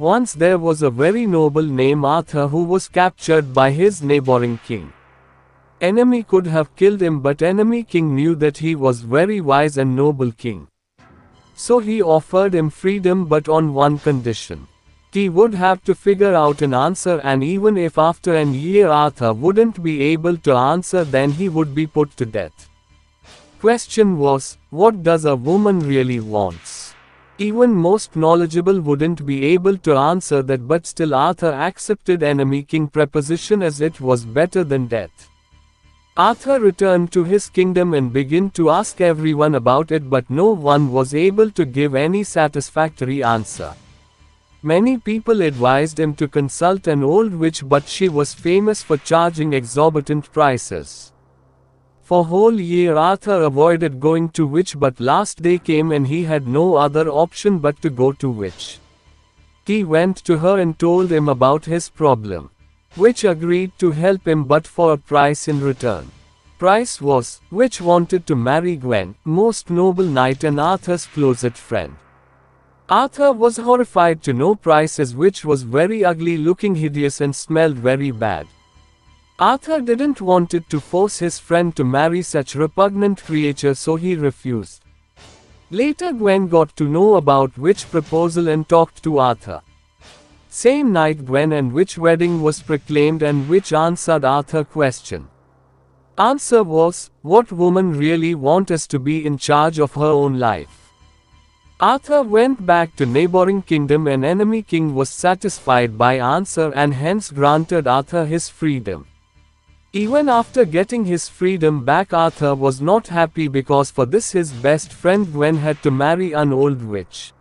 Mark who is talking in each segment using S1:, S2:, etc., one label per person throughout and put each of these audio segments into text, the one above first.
S1: Once there was a very noble named Arthur who was captured by his neighboring king. Enemy could have killed him, but enemy king knew that he was very wise and noble king. So he offered him freedom, but on one condition. He would have to figure out an answer, and even if after an year Arthur wouldn't be able to answer, then he would be put to death. Question was, what does a woman really wants? Even most knowledgeable wouldn't be able to answer that, but still Arthur accepted enemy king proposition as it was better than death. Arthur returned to his kingdom and began to ask everyone about it, but no one was able to give any satisfactory answer. Many people advised him to consult an old witch, but she was famous for charging exorbitant prices. For whole year Arthur avoided going to witch, but last day came and he had no other option but to go to witch. He went to her and told him about his problem. Witch agreed to help him, but for a price in return. Price was, witch wanted to marry Gwen, most noble knight and Arthur's closest friend. Arthur was horrified to know price, as witch was very ugly looking, hideous and smelled very bad. Arthur didn't wanted to force his friend to marry such repugnant creature, so he refused. Later Gwen got to know about witch proposal and talked to Arthur. Same night Gwen and witch wedding was proclaimed, and witch answered Arthur question. Answer was, what woman really want us to be in charge of her own life? Arthur went back to neighboring kingdom, and enemy king was satisfied by answer and hence granted Arthur his freedom. Even after getting his freedom back, Arthur was not happy, because for this his best friend Gwen had to marry an old witch.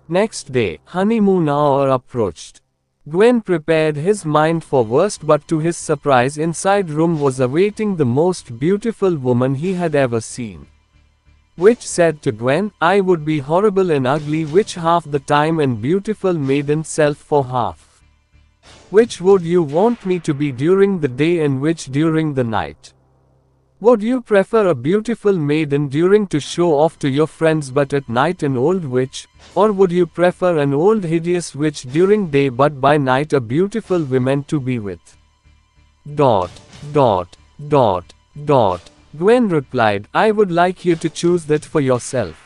S1: Next day, honeymoon hour approached. Gwen prepared his mind for worst, but to his surprise inside room was awaiting the most beautiful woman he had ever seen. Witch said to Gwen, I would be horrible and ugly witch half the time and beautiful maiden self for half. Which would you want me to be during the day and which during the night? Would you prefer a beautiful maiden during to show off to your friends but at night an old witch, or would you prefer an old hideous witch during day but by night a beautiful woman to be with? ... Gwen replied, I would like you to choose that for yourself.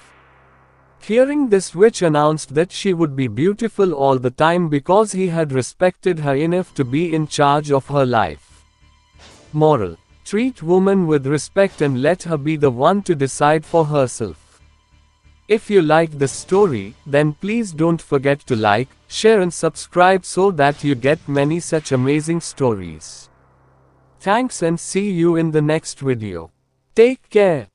S1: Hearing this, witch announced that she would be beautiful all the time because he had respected her enough to be in charge of her life. Moral: treat woman with respect and let her be the one to decide for herself. If you like this story, then please don't forget to like, share and subscribe so that you get many such amazing stories. Thanks and see you in the next video. Take care.